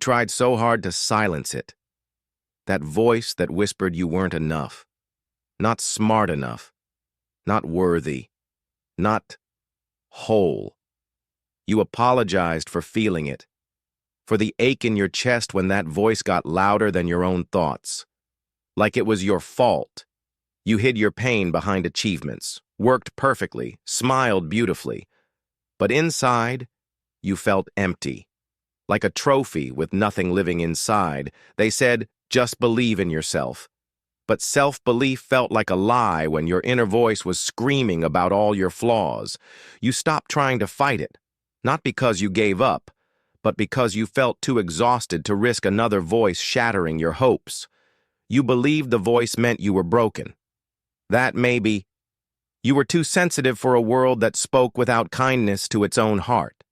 tried so hard to silence it. That voice that whispered you weren't enough, not smart enough, not worthy, not whole. You apologized for feeling it, for the ache in your chest when that voice got louder than your own thoughts. Like it was your fault. You hid your pain behind achievements, worked perfectly, smiled beautifully. But inside, you felt empty. Like a trophy with nothing living inside. They said, just believe in yourself. But self-belief felt like a lie when your inner voice was screaming about all your flaws. You stopped trying to fight it, not because you gave up, but because you felt too exhausted to risk another voice shattering your hopes. You believed the voice meant you were broken. That maybe you were too sensitive for a world that spoke without kindness to its own heart.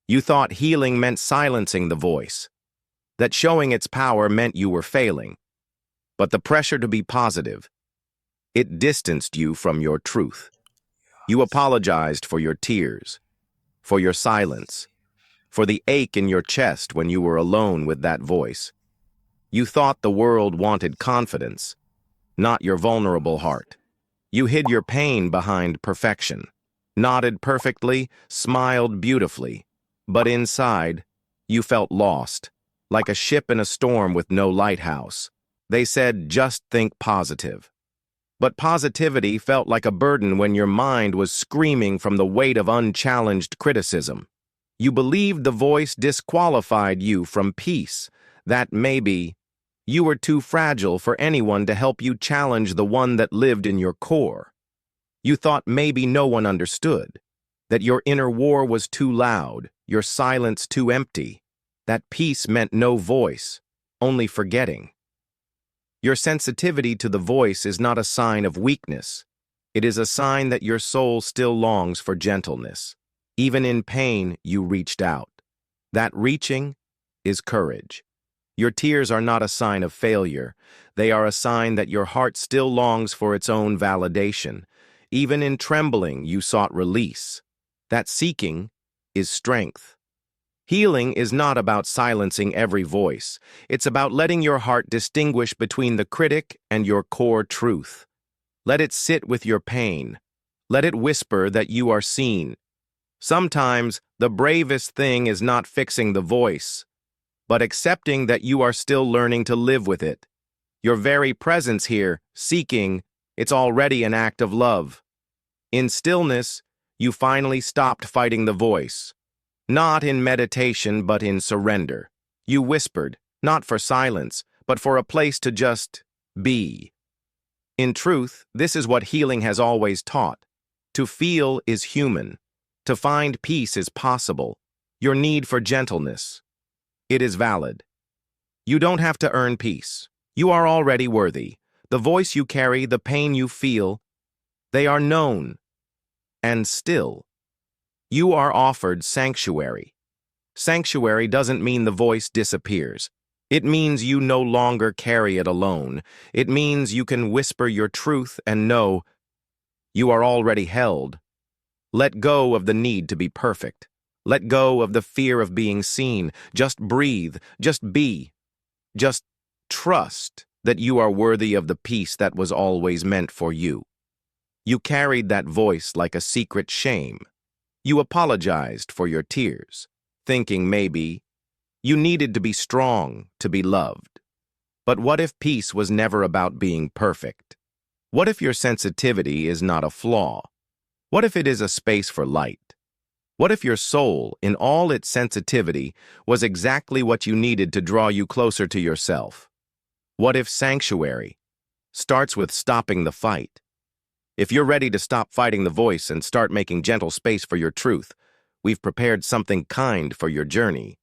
You thought healing meant silencing the voice, that showing its power meant you were failing. But the pressure to be positive, it distanced you from your truth. You apologized for your tears, for your silence, for the ache in your chest when you were alone with that voice. You thought the world wanted confidence, not your vulnerable heart. You hid your pain behind perfection, nodded perfectly, smiled beautifully, but inside, you felt lost, like a ship in a storm with no lighthouse. They said, just think positive. But positivity felt like a burden when your mind was screaming from the weight of unchallenged criticism. You believed the voice disqualified you from peace, that maybe you were too fragile for anyone to help you challenge the one that lived in your core. You thought maybe no one understood, that your inner war was too loud, your silence too empty, that peace meant no voice, only forgetting. Your sensitivity to the voice is not a sign of weakness. It is a sign that your soul still longs for gentleness. Even in pain, you reached out. That reaching is courage. Your tears are not a sign of failure. They are a sign that your heart still longs for its own validation. Even in trembling, you sought release. That seeking is strength. Healing is not about silencing every voice. It's about letting your heart distinguish between the critic and your core truth. Let it sit with your pain. Let it whisper that you are seen. Sometimes the bravest thing is not fixing the voice, but accepting that you are still learning to live with it. Your very presence here, seeking, it's already an act of love. In stillness, you finally stopped fighting the voice. Not in meditation, but in surrender. You whispered, not for silence, but for a place to just be. In truth, this is what healing has always taught. To feel is human. To find peace is possible. Your need for gentleness, it is valid. You don't have to earn peace. You are already worthy. The voice you carry, the pain you feel, they are known. And still, you are offered sanctuary. Sanctuary doesn't mean the voice disappears. It means you no longer carry it alone. It means you can whisper your truth and know you are already held. Let go of the need to be perfect. Let go of the fear of being seen. Just breathe. Just be. Just trust that you are worthy of the peace that was always meant for you. You carried that voice like a secret shame. You apologized for your tears, thinking maybe you needed to be strong to be loved. But what if peace was never about being perfect? What if your sensitivity is not a flaw? What if it is a space for light? What if your soul, in all its sensitivity, was exactly what you needed to draw you closer to yourself? What if sanctuary starts with stopping the fight? If you're ready to stop fighting the voice and start making gentle space for your truth, we've prepared something kind for your journey.